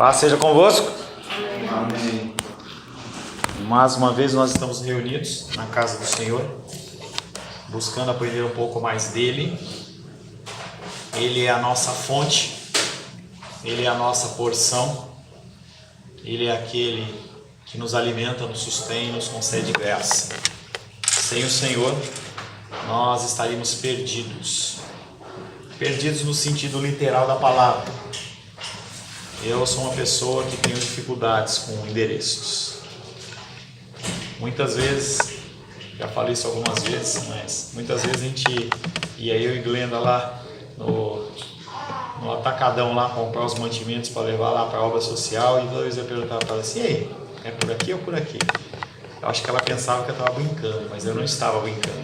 Paz seja convosco. Amém. Mais uma vez nós estamos reunidos na casa do Senhor, buscando aprender um pouco mais dele. Ele é a nossa fonte, ele é a nossa porção, ele é aquele que nos alimenta, nos sustém, nos concede graça. Sem o Senhor, nós estaríamos perdidos no sentido literal da palavra. Eu sou uma pessoa que tenho dificuldades com endereços. Muitas vezes, já falei isso algumas vezes, mas muitas vezes a gente ia eu e Glenda lá no atacadão lá comprar os mantimentos para levar lá para a obra social, e toda vez eu perguntava para ela assim: e aí, é por aqui ou por aqui? Eu acho que ela pensava que eu estava brincando, mas eu não estava brincando.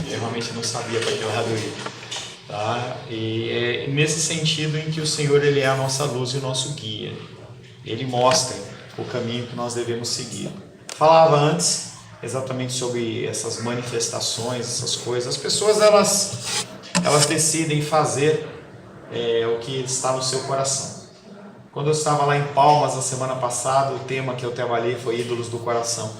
Eu realmente não sabia para que lado eu ia. Tá? E é nesse sentido em que o Senhor ele é a nossa luz e o nosso guia. Ele mostra o caminho que nós devemos seguir. Falava antes exatamente sobre essas manifestações, essas coisas. As pessoas elas decidem fazer o que está no seu coração. Quando eu estava lá em Palmas na semana passada, o tema que eu trabalhei foi ídolos do coração,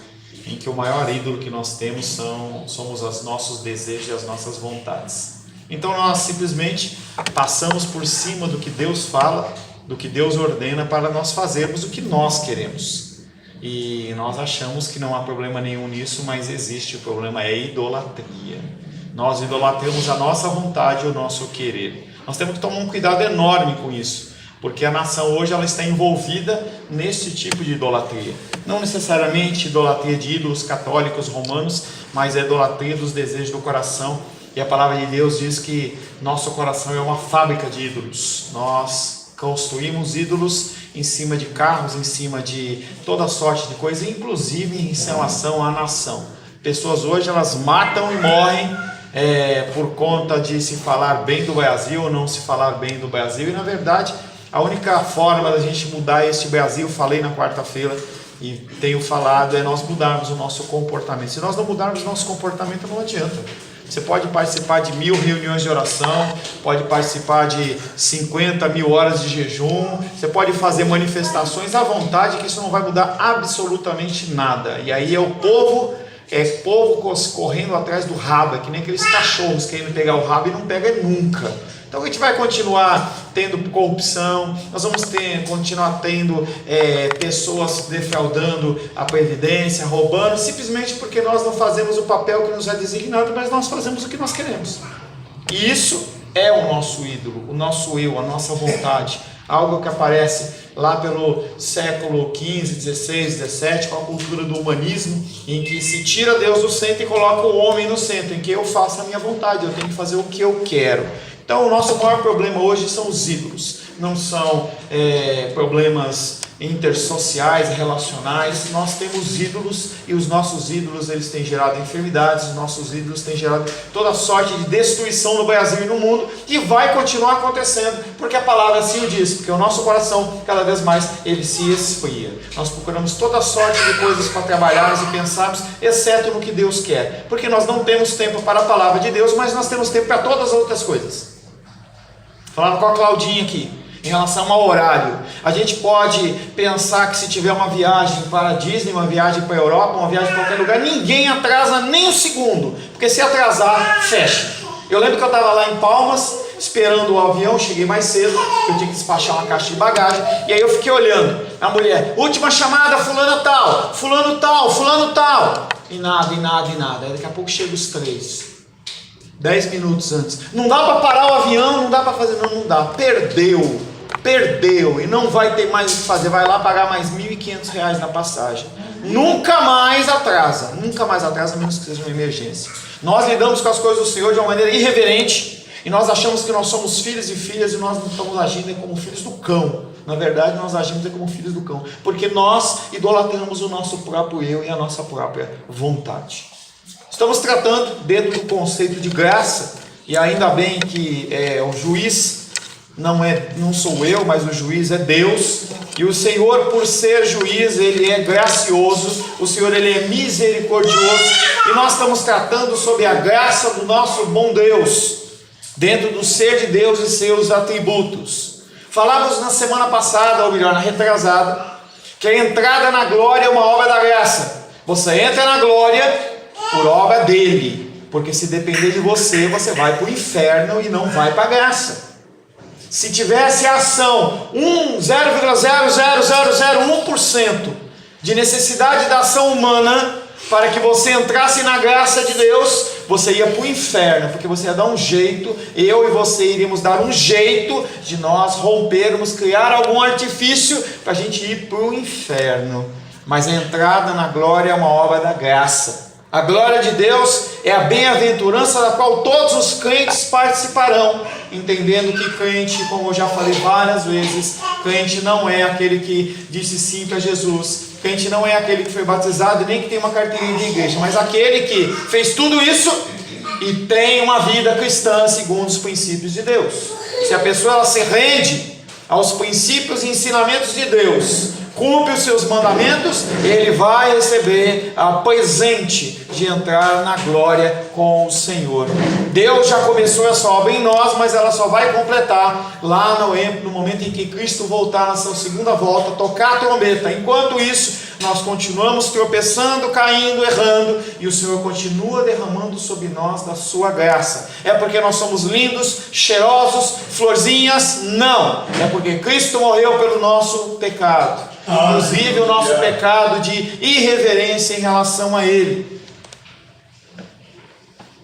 em que o maior ídolo que nós temos somos os nossos desejos e as nossas vontades. Então nós simplesmente passamos por cima do que Deus fala, do que Deus ordena, para nós fazermos o que nós queremos. E nós achamos que não há problema nenhum nisso, mas existe. O problema é idolatria. Nós idolatramos a nossa vontade e o nosso querer. Nós temos que tomar um cuidado enorme com isso, porque a nação hoje ela está envolvida nesse tipo de idolatria. Não necessariamente idolatria de ídolos católicos romanos, mas a idolatria dos desejos do coração. E a palavra de Deus diz que nosso coração é uma fábrica de ídolos. Nós construímos ídolos em cima de carros, em cima de toda sorte de coisas, inclusive em relação à nação. Pessoas hoje elas matam e morrem por conta de se falar bem do Brasil ou não se falar bem do Brasil. E na verdade a única forma da gente mudar este Brasil, falei na quarta-feira e tenho falado, é nós mudarmos o nosso comportamento. Se nós não mudarmos o nosso comportamento, não adianta. Você pode participar de 1000 reuniões de oração, pode participar de 50 mil horas de jejum, você pode fazer manifestações à vontade, que isso não vai mudar absolutamente nada. E aí é o povo correndo atrás do rabo, é que nem aqueles cachorros querendo pegar o rabo e não pega nunca. Então a gente vai continuar tendo corrupção, nós vamos continuar tendo pessoas defraudando a previdência, roubando, simplesmente porque nós não fazemos o papel que nos é designado, mas nós fazemos o que nós queremos. E isso é o nosso ídolo, o nosso eu, a nossa vontade, algo que aparece lá pelo século XV, XVI, XVII, com a cultura do humanismo, em que se tira Deus do centro e coloca o homem no centro, em que eu faço a minha vontade, eu tenho que fazer o que eu quero. Então o nosso maior problema hoje são os ídolos, não são problemas intersociais, relacionais. Nós temos ídolos e os nossos ídolos eles têm gerado enfermidades, os nossos ídolos têm gerado toda sorte de destruição no Brasil e no mundo, e vai continuar acontecendo, porque a palavra assim o diz, porque o nosso coração cada vez mais ele se esfria. Nós procuramos toda sorte de coisas para trabalharmos e pensarmos, exceto no que Deus quer, porque nós não temos tempo para a palavra de Deus, mas nós temos tempo para todas as outras coisas. Falando com a Claudinha aqui, em relação ao horário, a gente pode pensar que se tiver uma viagem para a Disney, uma viagem para a Europa, uma viagem para qualquer lugar, ninguém atrasa nem um segundo, porque se atrasar, fecha. Eu lembro que eu estava lá em Palmas, esperando o avião, cheguei mais cedo, eu tinha que despachar uma caixa de bagagem, e aí eu fiquei olhando, a mulher, última chamada, fulano tal, fulano tal, fulano tal, e nada, aí daqui a pouco chega os 3. 10 minutos antes, não dá para parar o avião, não dá para fazer, não dá, perdeu, e não vai ter mais o que fazer, vai lá pagar mais R$1.500 na passagem, nunca mais atrasa, a menos que seja uma emergência. Nós lidamos com as coisas do Senhor de uma maneira irreverente, e nós achamos que nós somos filhos e filhas, e nós não estamos agindo como filhos do cão. Na verdade nós agimos como filhos do cão, porque nós idolatramos o nosso próprio eu e a nossa própria vontade. Estamos tratando dentro do conceito de graça, e ainda bem que o juiz não sou eu, mas o juiz é Deus, e o Senhor, por ser juiz, ele é gracioso, o Senhor ele é misericordioso, e nós estamos tratando sobre a graça do nosso bom Deus, dentro do ser de Deus e seus atributos. Falávamos na semana passada, ou melhor, na retrasada, que a entrada na glória é uma obra da graça. Você entra na glória por obra dele, porque se depender de você, você vai para o inferno e não vai para a graça. Se tivesse a ação 0,00001% de necessidade da ação humana para que você entrasse na graça de Deus, você ia para o inferno, porque você ia dar um jeito, eu e você iríamos dar um jeito de nós rompermos, criar algum artifício para a gente ir para o inferno. Mas a entrada na glória é uma obra da graça. A glória de Deus é a bem-aventurança da qual todos os crentes participarão, entendendo que crente, como eu já falei várias vezes, crente não é aquele que disse sim para Jesus, crente não é aquele que foi batizado nem que tem uma carteirinha de igreja, mas aquele que fez tudo isso e tem uma vida cristã segundo os princípios de Deus. Se a pessoa ela se rende aos princípios e ensinamentos de Deus, cumpre os seus mandamentos, ele vai receber a presente de entrar na glória com o Senhor. Deus já começou essa obra em nós, mas ela só vai completar lá no momento em que Cristo voltar na sua segunda volta, tocar a trombeta. Enquanto isso, nós continuamos tropeçando, caindo, errando, e o Senhor continua derramando sobre nós da sua graça. É porque nós somos lindos, cheirosos, florzinhas? Não, é porque Cristo morreu pelo nosso pecado, inclusive o nosso pecado de irreverência em relação a Ele.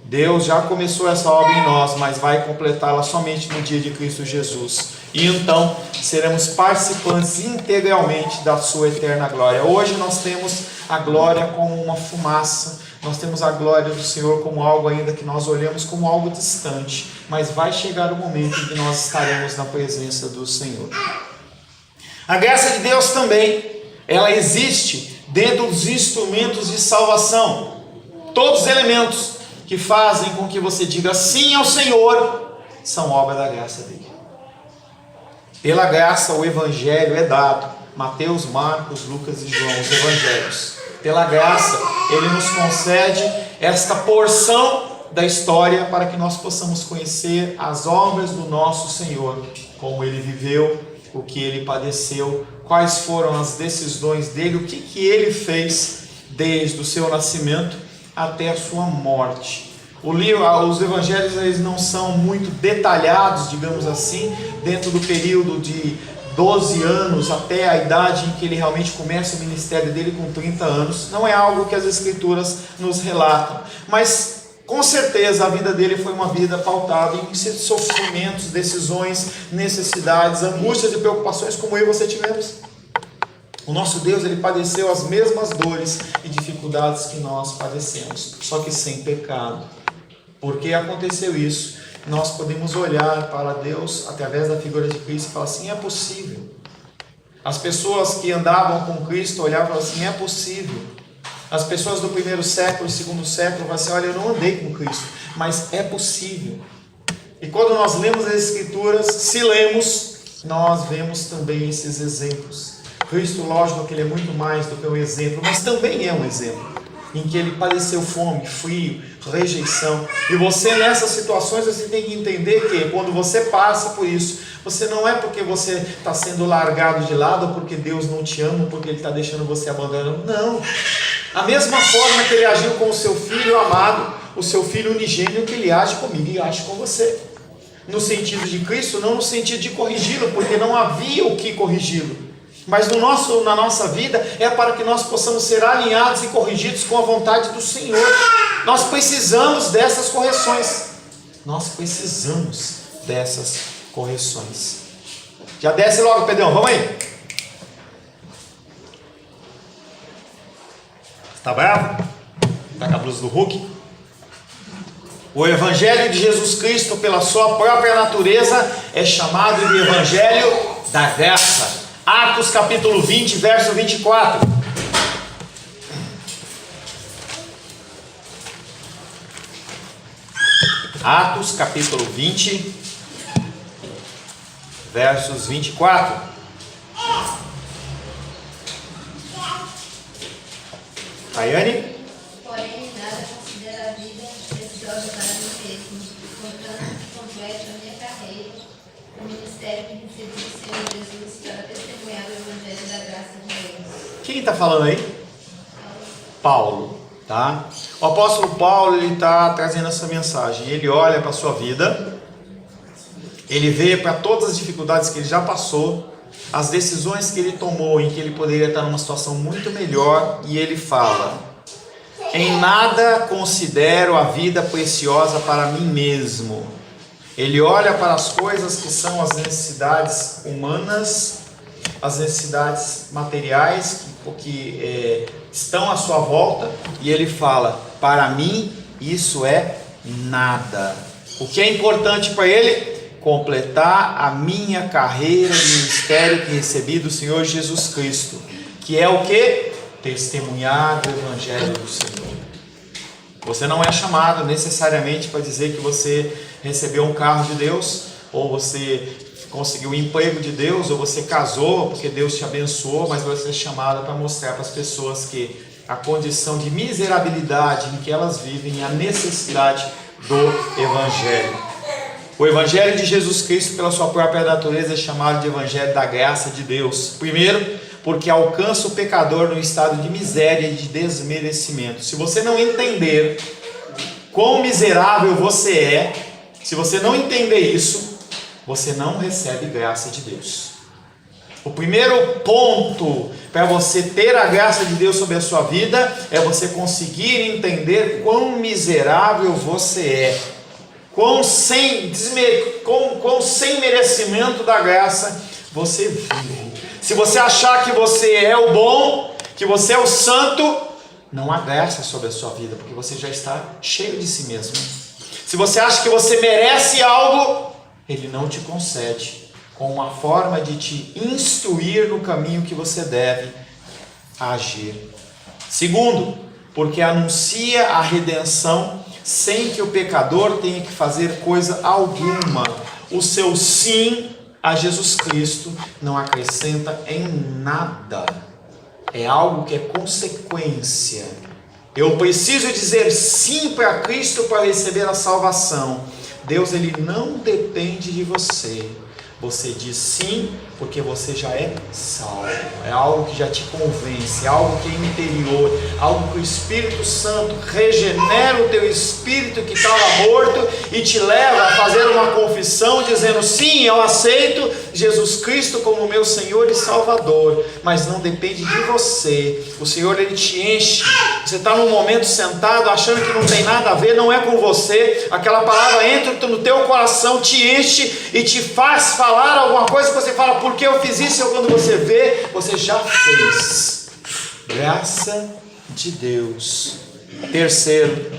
Deus já começou essa obra em nós, mas vai completá-la somente no dia de Cristo Jesus. E então seremos participantes integralmente da sua eterna glória. Hoje nós temos a glória como uma fumaça, nós temos a glória do Senhor como algo ainda que nós olhamos como algo distante, mas vai chegar o momento em que nós estaremos na presença do Senhor. A graça de Deus também, ela existe dentro dos instrumentos de salvação. Todos os elementos que fazem com que você diga sim ao Senhor são obra da graça dele. Pela graça o Evangelho é dado. Mateus, Marcos, Lucas e João, os Evangelhos. Pela graça ele nos concede esta porção da história para que nós possamos conhecer as obras do nosso Senhor, como ele viveu, o que ele padeceu, quais foram as decisões dele, o que ele fez desde o seu nascimento até a sua morte. Os evangelhos eles não são muito detalhados, digamos assim, dentro do período de 12 anos até a idade em que ele realmente começa o ministério dele com 30 anos. Não é algo que as escrituras nos relatam, mas com certeza a vida dele foi uma vida pautada em sofrimentos, decisões, necessidades, angústias e preocupações como eu e você tivemos. O nosso Deus, ele padeceu as mesmas dores e dificuldades que nós padecemos, só que sem pecado. Por que aconteceu isso? Nós podemos olhar para Deus através da figura de Cristo e falar assim, é possível. As pessoas que andavam com Cristo olhavam e falavam assim, é possível. As pessoas do primeiro século, segundo século, falavam assim, olha, eu não andei com Cristo, mas é possível. E quando nós lemos as Escrituras, se lemos, nós vemos também esses exemplos. Cristo, lógico que ele é muito mais do que um exemplo, mas também é um exemplo, em que ele padeceu fome, frio, rejeição. E você nessas situações, você tem que entender que quando você passa por isso, você não é porque você está sendo largado de lado, ou porque Deus não te ama, ou porque ele está deixando você abandonado. Não. A mesma forma que ele agiu com o seu filho amado, o seu filho unigênito, que ele age comigo e age com você. No sentido de Cristo, não no sentido de corrigi-lo, porque não havia o que corrigi-lo. Mas na nossa vida é para que nós possamos ser alinhados e corrigidos com a vontade do Senhor. Nós precisamos dessas correções. Nós precisamos dessas correções. Já desce logo, Pedrão, vamos aí. Está bravo? Está com a blusa do Hulk? O Evangelho de Jesus Cristo, pela sua própria natureza, é chamado de Evangelho da Graça. Atos capítulo 20, verso 24. Atos capítulo 20, versos 24. Raiane? Porém, nada considera a vida preciosa para mim mesmo, portanto, completo a minha carreira, o ministério que recebi do Senhor Jesus para testemunhar o Evangelho da graça de Deus. Quem está falando aí? Paulo, tá? O apóstolo Paulo, ele está trazendo essa mensagem. Ele olha para a sua vida, ele vê para todas as dificuldades que ele já passou, as decisões que ele tomou, em que ele poderia estar numa situação muito melhor, e ele fala: em nada considero a vida preciosa para mim mesmo. Ele olha para as coisas que são as necessidades humanas, as necessidades materiais que estão à sua volta, e ele fala: para mim isso é nada. O que é importante para ele? Completar a minha carreira de ministério que recebi do Senhor Jesus Cristo, que é o que? Testemunhar o Evangelho do Senhor. Você não é chamado necessariamente para dizer que você recebeu um carro de Deus, ou você conseguiu um emprego de Deus, ou você casou porque Deus te abençoou, mas você é chamado para mostrar para as pessoas que a condição de miserabilidade em que elas vivem é a necessidade do Evangelho. O Evangelho de Jesus Cristo, pela sua própria natureza, é chamado de Evangelho da graça de Deus. Primeiro, porque alcança o pecador no estado de miséria e de desmerecimento. Se você não entender quão miserável você é, se você não entender isso, você não recebe graça de Deus. O primeiro ponto para você ter a graça de Deus sobre a sua vida é você conseguir entender quão miserável você é, quão sem merecimento da graça você vive. Se você achar que você é o bom, que você é o santo, não há graça sobre a sua vida, porque você já está cheio de si mesmo. Se você acha que você merece algo, Ele não te concede, com uma forma de te instruir no caminho que você deve agir. Segundo, porque anuncia a redenção sem que o pecador tenha que fazer coisa alguma. O seu sim a Jesus Cristo não acrescenta em nada. É algo que é consequência. Eu preciso dizer sim para Cristo para receber a salvação. Deus, Ele não depende de você. Você diz sim porque você já é salvo. É algo que já te convence, é algo que é interior, algo que o Espírito Santo regenera o teu espírito que estava morto e te leva a fazer uma confissão dizendo: sim, eu aceito Jesus Cristo como meu Senhor e Salvador. Mas não depende de você. O Senhor, Ele te enche. Você está num momento sentado achando que não tem nada a ver, não é com você. Aquela palavra entra no teu coração, te enche e te faz falar alguma coisa que você fala: por que eu fiz isso? Quando você vê, você já fez. Graça de Deus. Terceiro,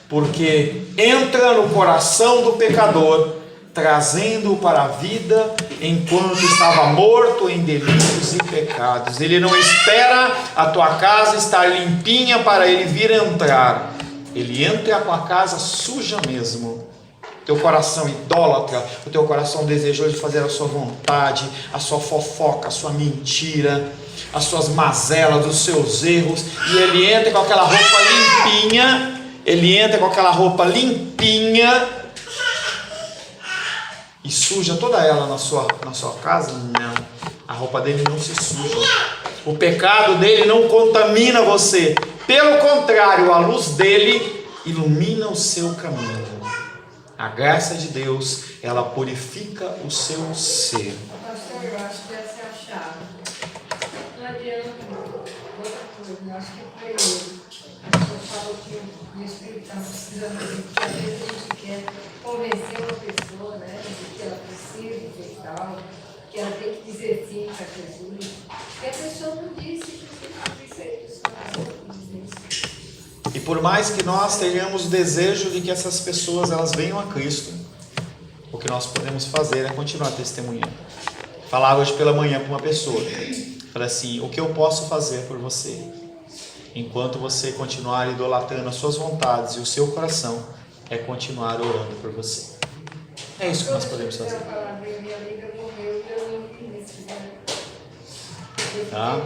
porque entra no coração do pecador, trazendo-o para a vida enquanto estava morto em delitos e pecados. Ele não espera a tua casa estar limpinha para ele vir entrar. Ele entra com a casa suja mesmo. Teu coração idólatra, o teu coração desejoso de fazer a sua vontade, a sua fofoca, a sua mentira, as suas mazelas, os seus erros, e ele entra com aquela roupa limpinha, e suja toda ela na sua casa? Não, a roupa dele não se suja, o pecado dele não contamina você, pelo contrário, a luz dele ilumina o seu caminho. A graça de Deus, ela purifica o seu ser. Pastor, eu acho que essa é a chave. Não adianta outra coisa, eu acho que primeiro, eu falo que o Espírito está precisando de, porque às vezes a gente quer convencer uma pessoa, né, de que ela precisa de tal, que ela tem que dizer sim para Jesus, e a pessoa não disse que precisa dizer isso. E por mais que nós tenhamos o desejo de que essas pessoas elas venham a Cristo, o que nós podemos fazer é continuar testemunhando. Falava hoje pela manhã com uma pessoa, falei assim: o que eu posso fazer por você? Enquanto você continuar idolatrando as suas vontades e o seu coração, é continuar orando por você. É isso que nós podemos fazer. Minha amiga morreu e eu não vi isso, né? Tá?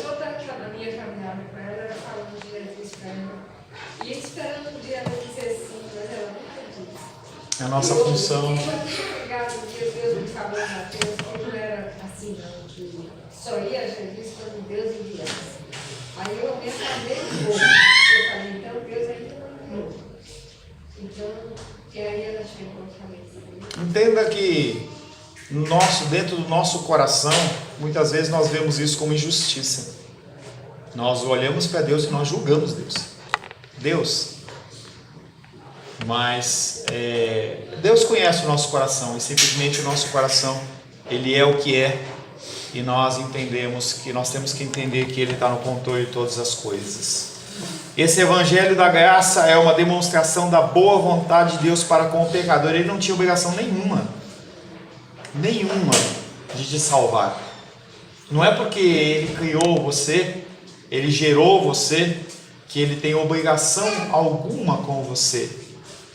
Toda a minha caminhada com ela era falando de Jesus para ela. E esperando um dia ela dizer sim, mas ela nunca disse. É a nossa função. Eu um dia Deus me falou em Mateus que não era assim, não, que só ia a Jesus quando Deus enviasse. Aí eu me acabei um pouco. Eu falei, então Deus ainda não enviou. Então, e aí ela chegou e falei assim. Entenda que dentro do nosso coração, muitas vezes nós vemos isso como injustiça. Nós olhamos para Deus e nós julgamos Deus. Mas Deus conhece o nosso coração e simplesmente o nosso coração, ele é o que é, e nós entendemos que nós temos que entender que ele está no controle de todas as coisas. Esse evangelho da graça é uma demonstração da boa vontade de Deus para com o pecador. Ele não tinha obrigação nenhuma de te salvar. Não é porque ele criou você, ele gerou você, que ele tem obrigação alguma com você.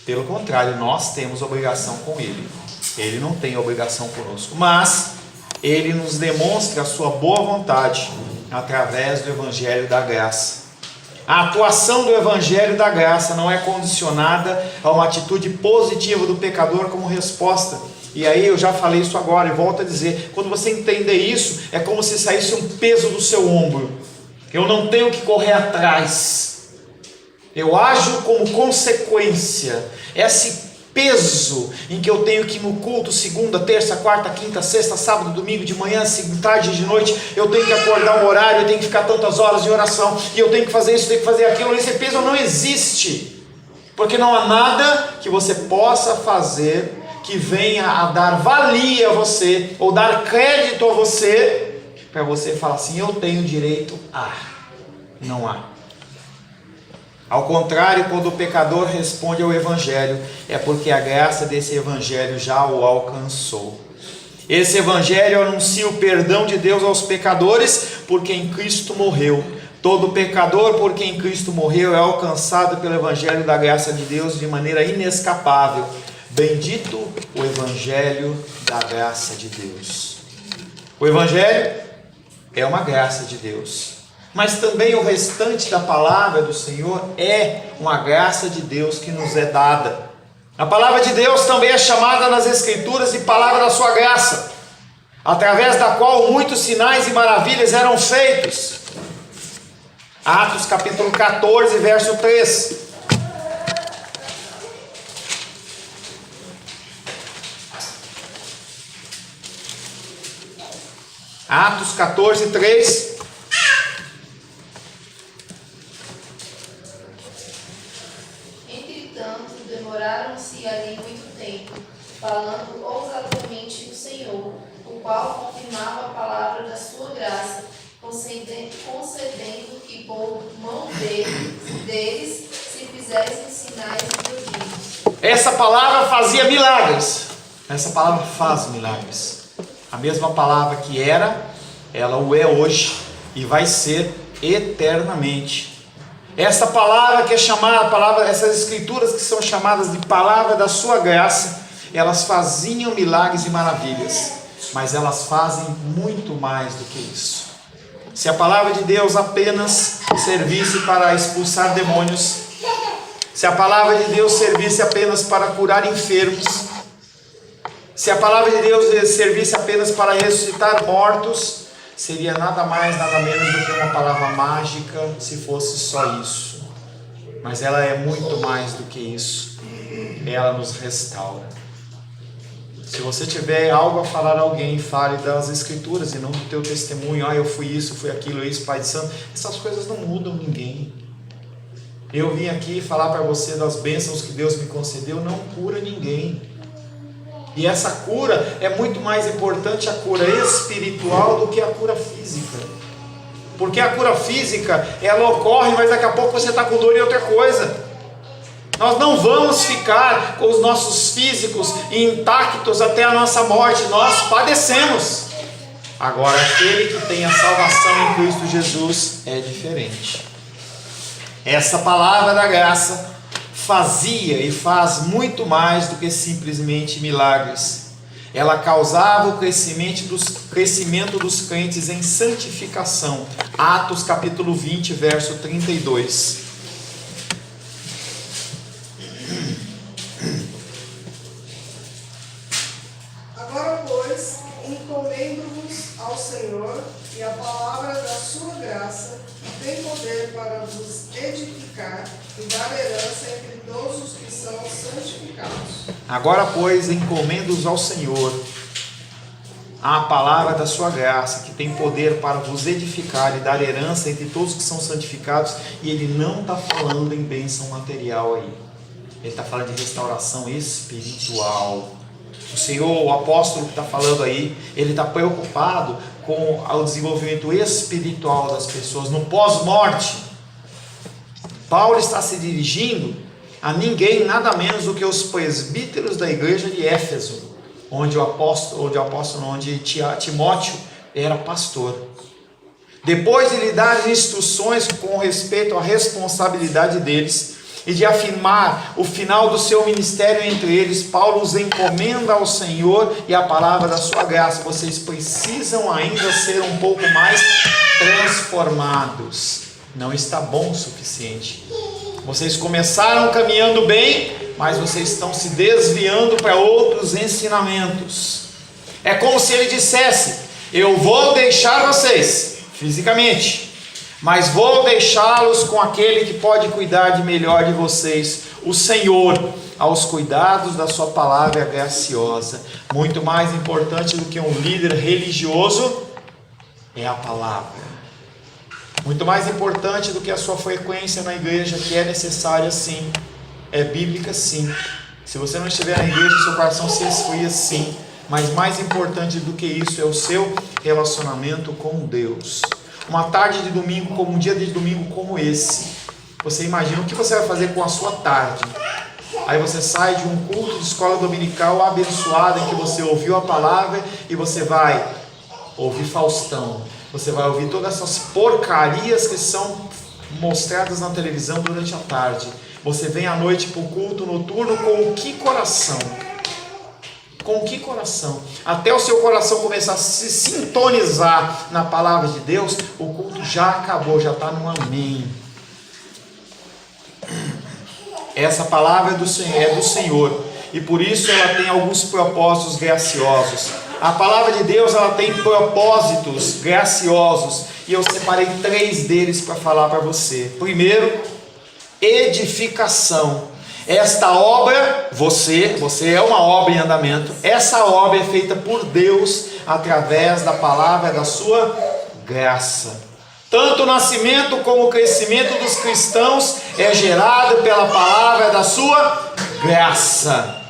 Pelo contrário, nós temos obrigação com ele. Ele não tem obrigação conosco, mas ele nos demonstra a sua boa vontade através do evangelho da graça. A atuação do evangelho da graça não é condicionada a uma atitude positiva do pecador como resposta. E aí eu já falei isso agora e volto a dizer, quando você entender isso, é como se saísse um peso do seu ombro. Eu não tenho que correr atrás. Eu ajo como consequência. Esse peso em que eu tenho que ir no culto segunda, terça, quarta, quinta, sexta, sábado, domingo, de manhã, tarde e de noite, eu tenho que acordar um horário, eu tenho que ficar tantas horas em oração, e eu tenho que fazer isso, tenho que fazer aquilo. Esse peso não existe, porque não há nada que você possa fazer que venha a dar valia a você, ou dar crédito a você, para você falar assim, eu tenho direito a. Não há. Ao contrário, quando o pecador responde ao evangelho, é porque a graça desse evangelho já o alcançou. Esse evangelho anuncia o perdão de Deus aos pecadores por quem Cristo morreu. Todo pecador por quem Cristo morreu é alcançado pelo evangelho da graça de Deus de maneira inescapável. Bendito o evangelho da graça de Deus. O evangelho é uma graça de Deus. Mas também o restante da palavra do Senhor é uma graça de Deus que nos é dada. A palavra de Deus também é chamada nas Escrituras de palavra da sua graça, através da qual muitos sinais e maravilhas eram feitos. Atos capítulo 14, verso 3. Atos 14, 3. Demoraram-se ali muito tempo, falando ousadamente do Senhor, o qual confirmava a palavra da sua graça, concedendo que por mão deles se fizessem sinais e prodígios. Essa palavra fazia milagres. Essa palavra faz milagres. A mesma palavra que era, ela o é hoje e vai ser eternamente. Essa palavra que é chamada, essas escrituras que são chamadas de palavra da sua graça, elas faziam milagres e maravilhas, mas elas fazem muito mais do que isso. Se a palavra de Deus apenas servisse para expulsar demônios, se a palavra de Deus servisse apenas para curar enfermos, se a palavra de Deus servisse apenas para ressuscitar mortos, seria nada mais, nada menos do que uma palavra mágica, se fosse só isso. Mas ela é muito mais do que isso. Ela nos restaura. Se você tiver algo a falar a alguém, fale das Escrituras e não do teu testemunho. Eu fui isso, fui aquilo, isso, Pai de Santo. Essas coisas não mudam ninguém. Eu vim aqui falar para você das bênçãos que Deus me concedeu, não cura ninguém. E essa cura é muito mais importante, a cura espiritual, do que a cura física. Porque a cura física, ela ocorre, mas daqui a pouco você está com dor em outra coisa. Nós não vamos ficar com os nossos físicos intactos até a nossa morte. Nós padecemos. Agora, aquele que tem a salvação em Cristo Jesus é diferente. Essa palavra da graça fazia e faz muito mais do que simplesmente milagres. Ela causava o crescimento dos crentes em santificação. Atos capítulo 20, verso 32. pois, encomendo-vos ao Senhor e a palavra da sua graça, que tem poder para vos edificar e dar herança entre todos os que são santificados. Agora, pois, encomendo-os ao Senhor a palavra da sua graça, que tem poder para vos edificar e dar herança entre todos que são santificados. E ele não está falando em bênção material aí, ele está falando de restauração espiritual. O Senhor, o apóstolo que está falando aí, ele está preocupado com o desenvolvimento espiritual das pessoas no pós-morte. Paulo está se dirigindo a ninguém, nada menos do que os presbíteros da igreja de Éfeso, onde Timóteo era pastor. Depois de lhe dar instruções com respeito à responsabilidade deles e de afirmar o final do seu ministério entre eles, Paulo os encomenda ao Senhor e à palavra da sua graça. Vocês precisam ainda ser um pouco mais transformados. Não está bom o suficiente. Vocês começaram caminhando bem, mas vocês estão se desviando para outros ensinamentos. É como se ele dissesse: eu vou deixar vocês fisicamente, mas vou deixá-los com aquele que pode cuidar de melhor de vocês, o Senhor, aos cuidados da sua palavra graciosa. Muito mais importante do que um líder religioso é a palavra. Muito mais importante do que a sua frequência na igreja, que é necessária sim, é bíblica sim. Se você não estiver na igreja, seu coração se esfria sim. Mas mais importante do que isso é o seu relacionamento com Deus. Uma tarde de domingo, como um dia de domingo como esse, você imagina o que você vai fazer com a sua tarde. Aí você sai de um culto de escola dominical abençoado, em que você ouviu a palavra, e você vai ouvir Faustão. Você vai ouvir todas essas porcarias que são mostradas na televisão durante a tarde. Você vem à noite para o culto noturno com que coração? Com que coração? Até o seu coração começar a se sintonizar na palavra de Deus, o culto já acabou, já está no amém. Essa palavra é do Senhor, e por isso ela tem alguns propósitos graciosos. A palavra de Deus, ela tem propósitos graciosos, e eu separei 3 deles para falar para você. Primeiro, edificação. Esta obra, você é uma obra em andamento. Essa obra é feita por Deus através da palavra da sua graça. Tanto o nascimento como o crescimento dos cristãos é gerado pela palavra da sua graça.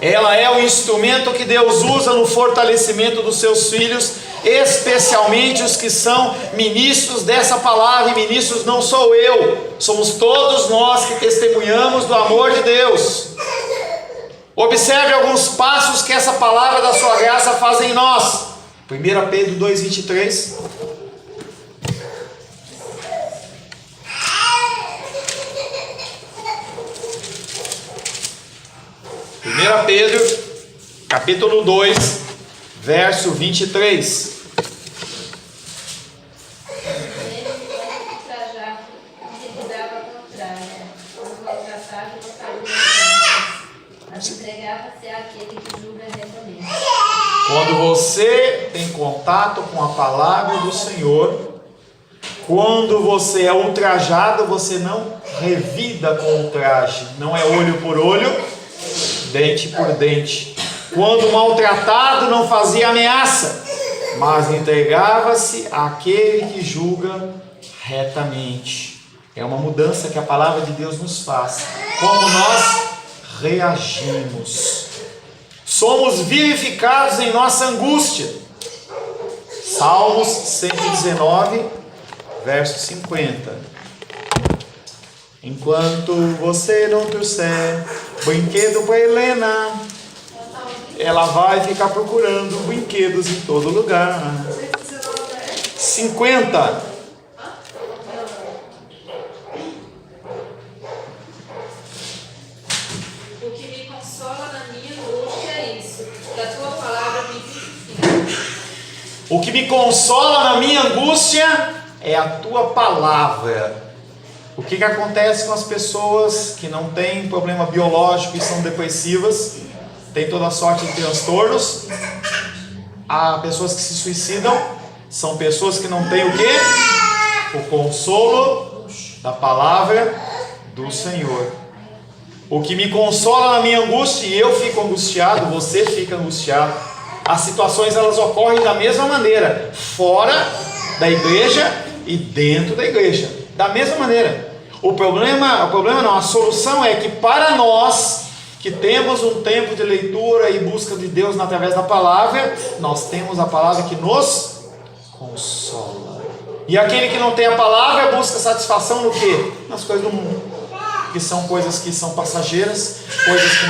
Ela é o instrumento que Deus usa no fortalecimento dos seus filhos, especialmente os que são ministros dessa palavra. E ministros não sou eu, somos todos nós que testemunhamos do amor de Deus. Observe alguns passos que essa palavra da sua graça faz em nós. 1 Pedro 2,23. Pedro, capítulo 2, verso 23. Ele foi ultrajado e lhe dava contrária, os maltratados não faziam mas entregava-se àquele que julga retamente. Quando você tem contato com a palavra do Senhor, quando você é ultrajado, você não revida com ultraje, não é olho por olho, dente por dente. Quando maltratado, não fazia ameaça, mas entregava-se àquele que julga retamente. É uma mudança que a palavra de Deus nos faz. Como nós reagimos. Somos vivificados em nossa angústia. Salmos 119, verso 50. Enquanto você não trouxer brinquedo para Helena, ela vai ficar procurando brinquedos em todo lugar. 50. O que me consola na minha angústia é isso, que a tua palavra me vivifica. O que me consola na minha angústia é a tua palavra. O que acontece com as pessoas que não têm problema biológico e são depressivas, têm toda sorte de transtornos? Há pessoas que se suicidam, são pessoas que não têm o quê? O consolo da palavra do Senhor. O que me consola na minha angústia, e eu fico angustiado, você fica angustiado. As situações, elas ocorrem da mesma maneira, fora da igreja e dentro da igreja, da mesma maneira. O problema não, a solução é que para nós que temos um tempo de leitura e busca de Deus através da palavra, nós temos a palavra que nos consola. E aquele que não tem a palavra busca satisfação no quê? Nas coisas do mundo, que são coisas que são passageiras, coisas que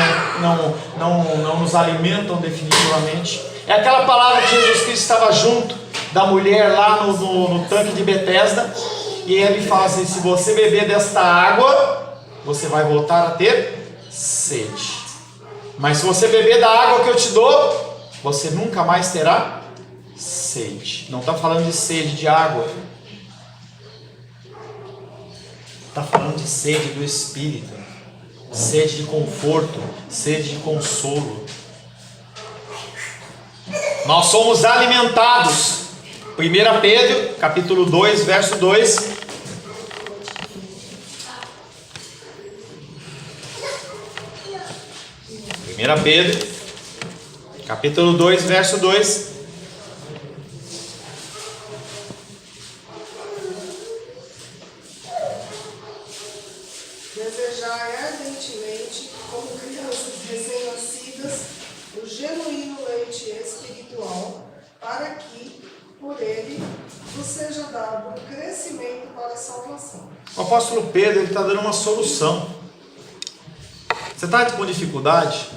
não nos alimentam definitivamente. É aquela palavra que Jesus Cristo estava junto da mulher lá no tanque de Betesda, e ele fala assim: se você beber desta água, você vai voltar a ter sede, mas se você beber da água que eu te dou, você nunca mais terá sede. Não está falando de sede de água, está falando de sede do Espírito, sede de conforto, sede de consolo. Nós somos alimentados. 1 Pedro, capítulo 2, verso 2. Pedro, capítulo 2, verso 2. Desejai ardentemente, como crianças recém-nascidas, o genuíno leite espiritual, para que, por ele, vos seja dado um crescimento para a salvação. O apóstolo Pedro está dando uma solução. Você está com dificuldade?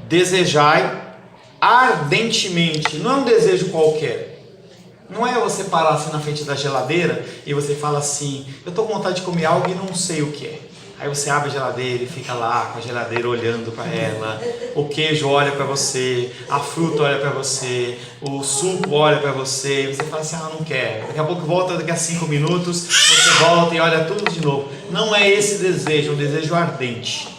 Desejai ardentemente. Não é um desejo qualquer. Não é você parar assim na frente da geladeira e você fala assim: eu estou com vontade de comer algo e não sei o que é. Aí você abre a geladeira e fica lá com a geladeira olhando para ela. O queijo olha para você, a fruta olha para você, o suco olha para você, e você fala assim: ah, não quero. Daqui a pouco volta, daqui a 5 minutos você volta e olha tudo de novo. Não é esse desejo, é um desejo ardente.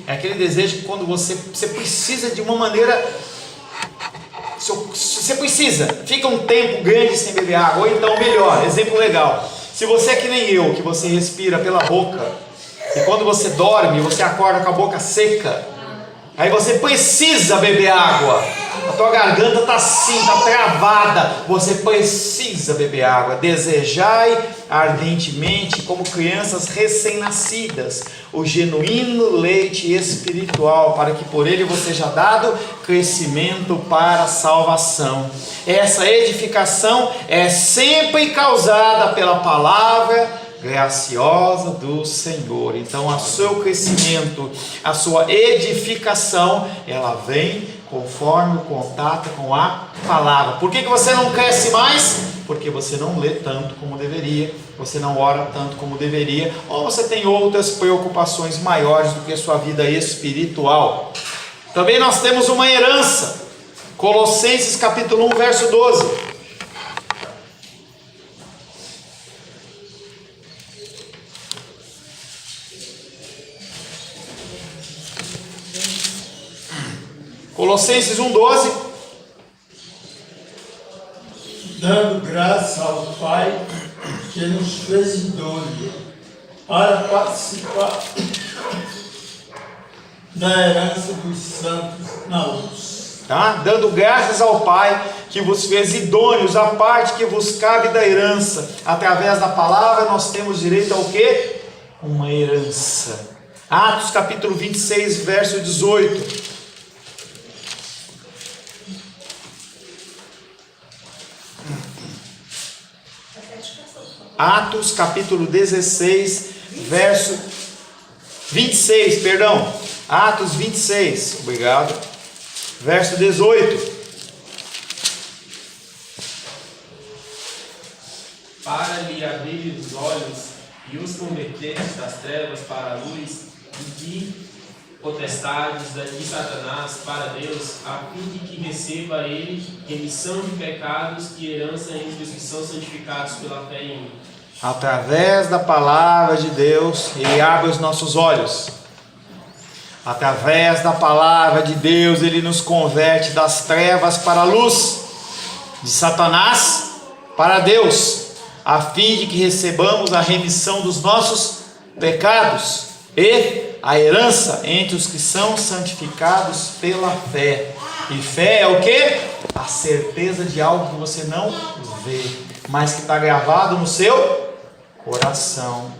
É aquele desejo que quando você precisa de uma maneira, você precisa, fica um tempo grande sem beber água. Ou então, melhor, exemplo legal, se você é que nem eu, que você respira pela boca, e quando você dorme, você acorda com a boca seca, aí você precisa beber água, a tua garganta está assim, está travada, você precisa beber água. Desejai ardentemente, como crianças recém-nascidas, o genuíno leite espiritual, para que por ele você seja dado crescimento para a salvação. Essa edificação é sempre causada pela palavra graciosa do Senhor. Então, o seu crescimento, a sua edificação, ela vem conforme o contato com a palavra. Por que você não cresce mais? Porque você não lê tanto como deveria, você não ora tanto como deveria, ou você tem outras preocupações maiores do que a sua vida espiritual. Também nós temos uma herança. Colossenses capítulo 1, verso 12. Colossenses 1,12. Dando graça ao Pai que nos fez idôneos para participar da herança dos santos na luz. Tá? Dando graças ao Pai que vos fez idôneos, a parte que vos cabe da herança. Através da palavra nós temos direito ao quê? Uma herança. Atos capítulo 26, verso 18. Atos capítulo 16, verso 26, perdão. Atos 26, obrigado. Verso 18. Para lhe abrir os olhos e os converteres das trevas para a luz, e de potestades de Satanás para Deus, a fim de que receba ele remissão de pecados e herança entre os que são santificados pela fé em mim. Através da palavra de Deus, Ele abre os nossos olhos. Através da palavra de Deus, Ele nos converte das trevas para a luz, de Satanás para Deus, a fim de que recebamos a remissão dos nossos pecados e a herança entre os que são santificados pela fé. E fé é o quê? A certeza de algo que você não vê, mas que está gravado no seu coração.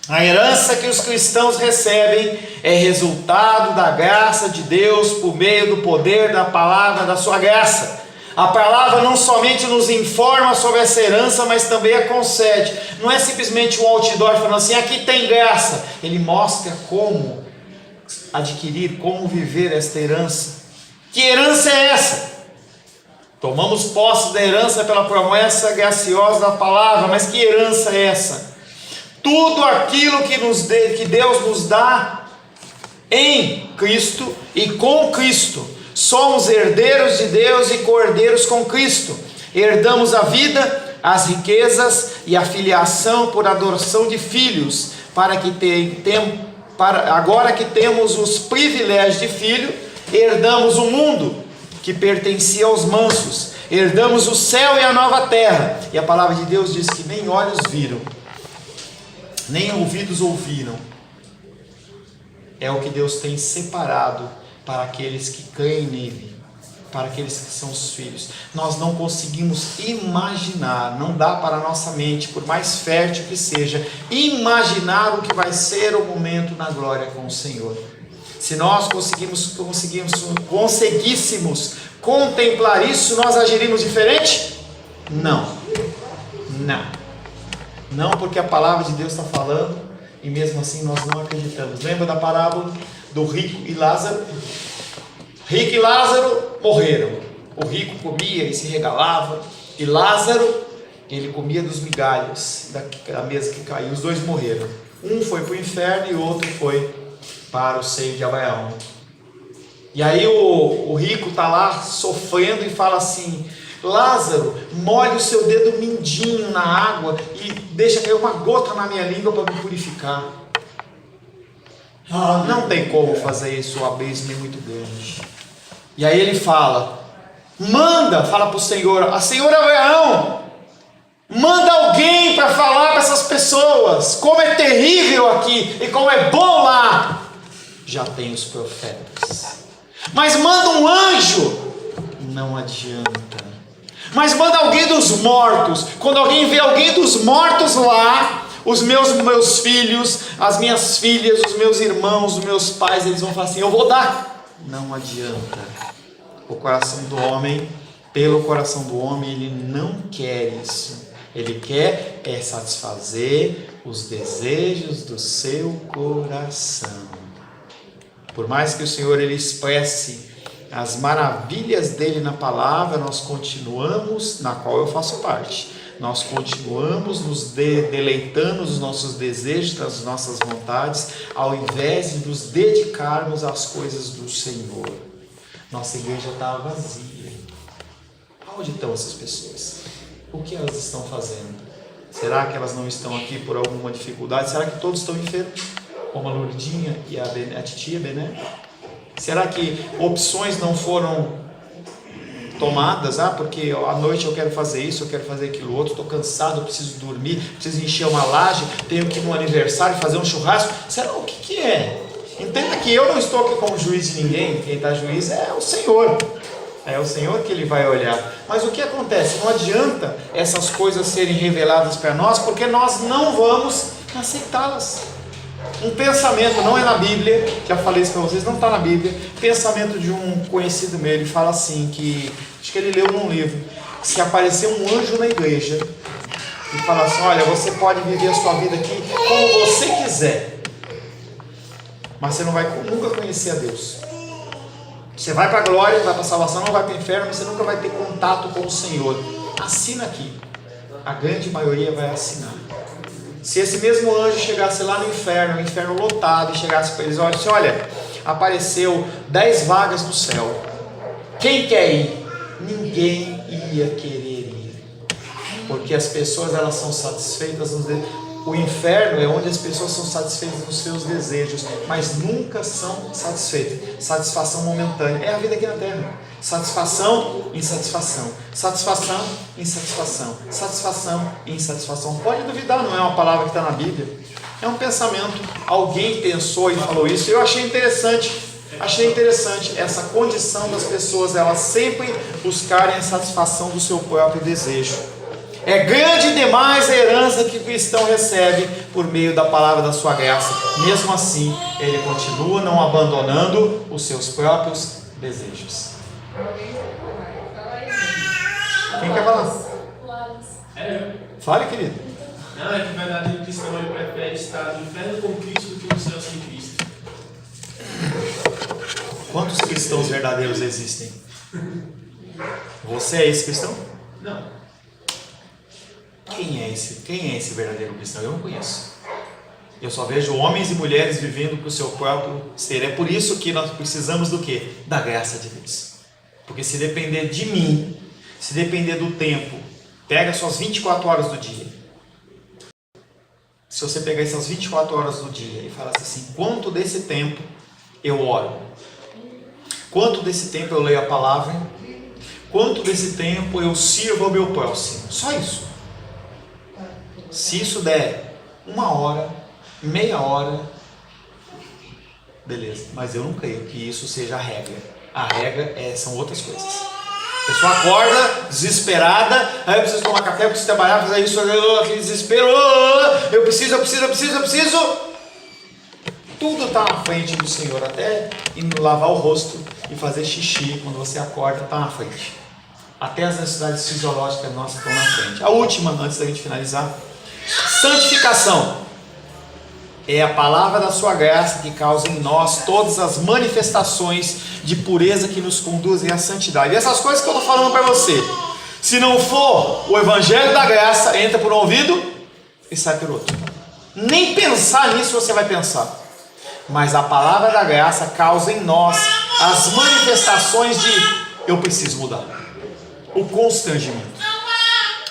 A herança que os cristãos recebem é resultado da graça de Deus por meio do poder da palavra da sua graça. A palavra não somente nos informa sobre essa herança, mas também a concede. Não é simplesmente um outdoor falando assim, aqui tem graça. Ele mostra como adquirir, como viver esta herança. Que herança é essa? Tomamos posse da herança pela promessa graciosa da palavra, mas que herança é essa? Tudo aquilo que Deus nos dá em Cristo e com Cristo. Somos herdeiros de Deus e co-herdeiros com Cristo. Herdamos a vida, as riquezas e a filiação por adoção de filhos, agora que temos os privilégios de filho, herdamos o mundo que pertencia aos mansos, herdamos o céu e a nova terra. E a palavra de Deus diz que nem olhos viram, nem ouvidos ouviram, é o que Deus tem separado para aqueles que creem nele, para aqueles que são os filhos. Nós não conseguimos imaginar, não dá para a nossa mente, por mais fértil que seja, imaginar o que vai ser o momento na glória com o Senhor. Se nós conseguíssemos contemplar isso, nós agiríamos diferente? Não, porque a palavra de Deus está falando, e mesmo assim nós não acreditamos. Lembra da parábola do rico e Lázaro? Rico e Lázaro morreram. O rico comia e se regalava, e Lázaro, ele comia dos migalhas da mesa que caiu. Os dois morreram. Um foi para o inferno e o outro foi para o seio de Abraão. E aí o rico está lá sofrendo e fala assim: Lázaro, molhe o seu dedo mindinho na água e deixa cair uma gota na minha língua para me purificar. Não tem como fazer isso, o abismo é muito grande. E aí ele fala para o Senhor: Senhor Abraão, manda alguém para falar para essas pessoas como é terrível aqui e como é bom lá. Já tem os profetas, mas manda um anjo, não adianta. Mas manda alguém dos mortos. Quando alguém vê alguém dos mortos lá, os meus filhos, as minhas filhas, os meus irmãos, os meus pais, eles vão falar assim: eu vou dar. Não adianta. O coração do homem, pelo coração do homem, ele não quer isso. Ele quer satisfazer os desejos do seu coração. Por mais que o Senhor ele expresse as maravilhas dele na palavra, nós continuamos, na qual eu faço parte, nós continuamos nos deleitando nos nossos desejos, nas nossas vontades, ao invés de nos dedicarmos às coisas do Senhor. Nossa igreja está vazia. Onde estão essas pessoas? O que elas estão fazendo? Será que elas não estão aqui por alguma dificuldade? Será que todos estão enfermos? Como a Lourdinha e a titia Bené? Será que opções não foram tomadas? Porque à noite eu quero fazer isso, eu quero fazer aquilo outro, estou cansado, eu preciso dormir, preciso encher uma laje, tenho que ir no aniversário fazer um churrasco. Será o que é? Entenda que eu não estou aqui como juiz de ninguém. Quem está juiz é o Senhor. É o Senhor que Ele vai olhar. Mas o que acontece? Não adianta essas coisas serem reveladas para nós, porque nós não vamos aceitá-las. Um pensamento, não é na Bíblia, já falei isso para vocês, não está na Bíblia. Pensamento de um conhecido meu, ele fala assim, que acho que ele leu num livro, se aparecer um anjo na igreja e falar assim: olha, você pode viver a sua vida aqui como você quiser, mas você não vai nunca conhecer a Deus. Você vai para a glória, vai para a salvação, não vai para o inferno, mas você nunca vai ter contato com o Senhor. Assina aqui. A grande maioria vai assinar. Se esse mesmo anjo chegasse lá no inferno, o inferno lotado, e chegasse para eles: olha, apareceu 10 vagas no céu, quem quer ir? Ninguém ia querer ir, porque as pessoas elas são satisfeitas nos desejos. O inferno é onde as pessoas são satisfeitas nos seus desejos, mas nunca são satisfeitas. Satisfação momentânea. É a vida aqui na terra. Satisfação, insatisfação. Satisfação, insatisfação. Satisfação, insatisfação. Pode duvidar, não é uma palavra que está na Bíblia. É um pensamento. Alguém pensou e falou isso. Eu achei interessante. Achei interessante essa condição das pessoas, elas sempre buscarem a satisfação do seu próprio desejo. É grande demais a herança que o cristão recebe por meio da palavra da sua graça. Mesmo assim, ele continua não abandonando os seus próprios desejos. Quem quer falar? Fale, querido. Não, é que o verdadeiro cristão ele prefere estar no inferno com Cristo do que no céu sem Cristo. Quantos cristãos verdadeiros existem? Você é esse cristão? Não. Quem é esse verdadeiro cristão? Eu não conheço. Eu só vejo homens e mulheres vivendo para o seu próprio ser. É por isso que nós precisamos do quê? Da graça de Deus. Porque se depender de mim, se depender do tempo, pega suas 24 horas do dia. Se você pegar essas 24 horas do dia e falar assim, quanto desse tempo eu oro? Quanto desse tempo eu leio a palavra? Quanto desse tempo eu sirvo ao meu próximo? Só isso. Se isso der 1 hora, meia hora, beleza. Mas eu não creio que isso seja a regra. A regra são outras coisas. A pessoa acorda desesperada, aí eu preciso tomar café, eu preciso trabalhar, fazer isso, aquele desespero, eu preciso. Tudo está na frente do Senhor, até ir lavar o rosto e fazer xixi quando você acorda, está na frente. Até as necessidades fisiológicas nossas estão na frente. A última, antes da gente finalizar, santificação. É a palavra da sua graça que causa em nós todas as manifestações de pureza que nos conduzem à santidade. E essas coisas que eu estou falando para você, se não for o evangelho da graça, entra por um ouvido e sai pelo outro. Nem pensar nisso você vai pensar. Mas a palavra da graça causa em nós as manifestações de eu preciso mudar. O constrangimento.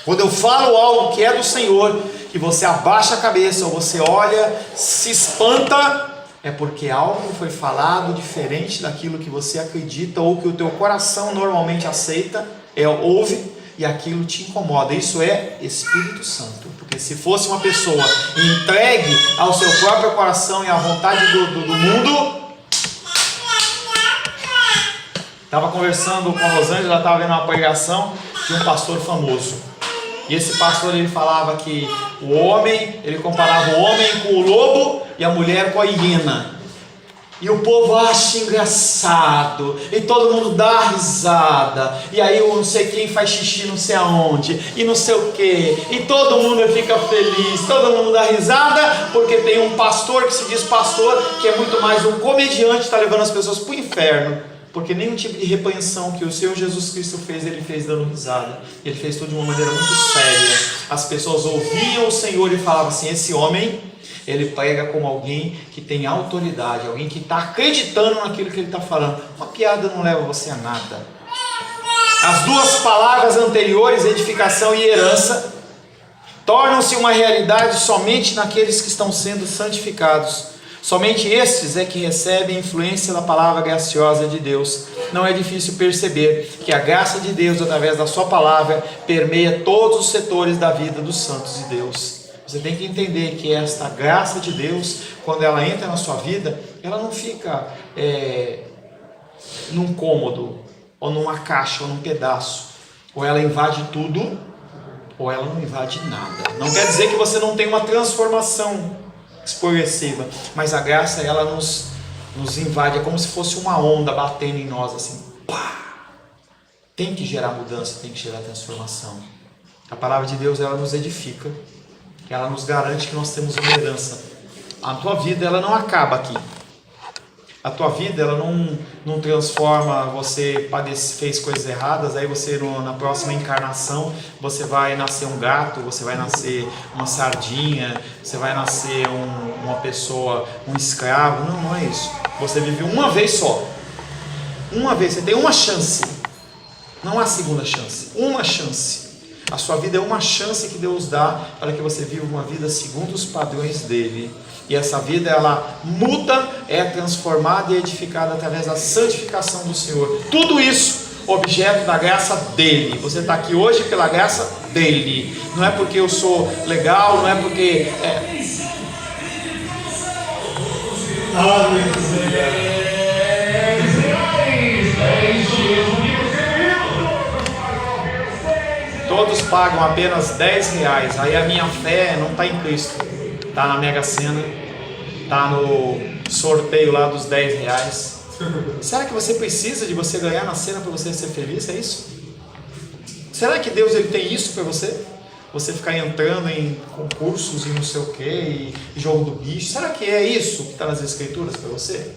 Quando eu falo algo que é do Senhor, que você abaixa a cabeça, ou você olha, se espanta, é porque algo foi falado diferente daquilo que você acredita, ou que o teu coração normalmente aceita, ouve, e aquilo te incomoda. Isso é Espírito Santo. Porque se fosse uma pessoa entregue ao seu próprio coração e à vontade do mundo... Estava conversando com a Rosângela, ela estava vendo uma pregação de um pastor famoso. E esse pastor, ele falava que o homem, ele comparava o homem com o lobo e a mulher com a hiena. E o povo acha engraçado, e todo mundo dá risada, e aí o não sei quem faz xixi não sei aonde, e não sei o que, e todo mundo fica feliz, todo mundo dá risada, porque tem um pastor que se diz pastor, que é muito mais um comediante, está levando as pessoas para o inferno, porque nenhum tipo de repreensão que o Senhor Jesus Cristo fez, ele fez dando risada, ele fez tudo de uma maneira muito séria. As pessoas ouviam o Senhor e falavam assim, esse homem, ele prega como alguém que tem autoridade, alguém que está acreditando naquilo que ele está falando. Uma piada não leva você a nada. As duas palavras anteriores, edificação e herança, tornam-se uma realidade somente naqueles que estão sendo santificados. Somente estes é que recebem a influência da palavra graciosa de Deus. Não é difícil perceber que a graça de Deus, através da sua palavra, permeia todos os setores da vida dos santos de Deus. Você tem que entender que esta graça de Deus, quando ela entra na sua vida, ela não fica num cômodo, ou numa caixa, ou num pedaço. Ou ela invade tudo, ou ela não invade nada. Não quer dizer que você não tem uma transformação progressiva, mas a graça, ela nos invade, é como se fosse uma onda batendo em nós, assim, pá! Tem que gerar mudança, tem que gerar transformação. A palavra de Deus, ela nos edifica, ela nos garante que nós temos uma herança. A tua vida, ela não acaba aqui. A tua vida, ela não transforma, você fez coisas erradas, aí você na próxima encarnação, você vai nascer um gato, você vai nascer uma sardinha, você vai nascer uma pessoa, um escravo. Não é isso. Você vive uma vez só. Uma vez, você tem uma chance. Não há segunda chance. Uma chance. A sua vida é uma chance que Deus dá para que você viva uma vida segundo os padrões dele. E essa vida, ela muda, é transformada e edificada através da santificação do Senhor. Tudo isso objeto da graça dele. Você está aqui hoje pela graça dele. Não é porque eu sou legal, não é porque... Todos pagam apenas R$10. Aí a minha fé não está em Cristo. Está na Mega Sena. Está no sorteio lá dos R$10. Será que você precisa de você ganhar na cena para você ser feliz? É isso? Será que Deus ele tem isso para você? Você ficar entrando em concursos e não sei o que, e jogo do bicho. Será que é isso que está nas Escrituras para você?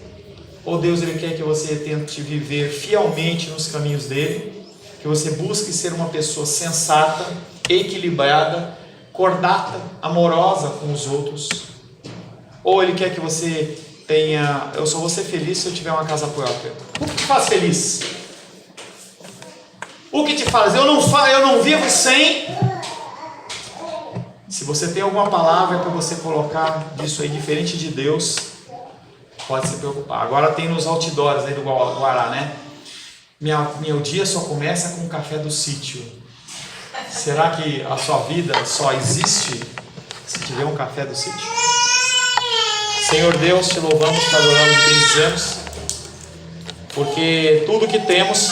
Ou Deus ele quer que você tente viver fielmente nos caminhos dele, que você busque ser uma pessoa sensata, equilibrada, cordata, amorosa com os outros? Ou ele quer que você tenha... Eu só vou ser feliz se eu tiver uma casa própria. O que te faz feliz? O que te faz? Eu não vivo sem... Se você tem alguma palavra para você colocar disso aí diferente de Deus, pode se preocupar. Agora tem nos outdoors aí do Guará, né? Meu dia só começa com o café do sítio. Será que a sua vida só existe se tiver um café do sítio? Senhor Deus, te louvamos, te adoramos e bendizemos, porque tudo que temos,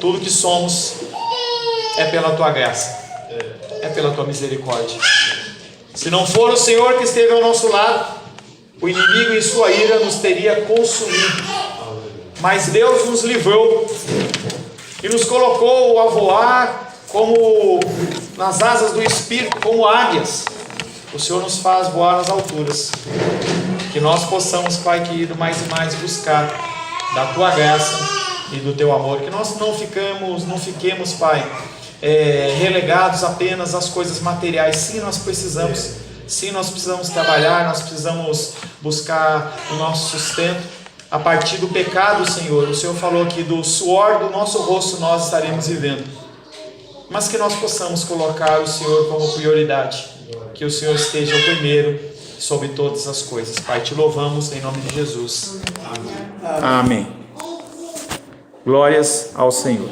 tudo que somos, é pela tua graça, é pela tua misericórdia. Se não for o Senhor que esteve ao nosso lado, o inimigo em sua ira nos teria consumido. Mas Deus nos livrou e nos colocou a voar como nas asas do Espírito, como águias. O Senhor nos faz voar nas alturas. Que nós possamos, Pai querido, mais e mais buscar da tua graça e do teu amor. Que nós não fiquemos, Pai, relegados apenas às coisas materiais. Sim, nós precisamos trabalhar, nós precisamos buscar o nosso sustento a partir do pecado, Senhor. O Senhor falou que do suor do nosso rosto nós estaremos vivendo, mas que nós possamos colocar o Senhor como prioridade, que o Senhor esteja o primeiro sobre todas as coisas. Pai, te louvamos em nome de Jesus. Amém. Glórias ao Senhor.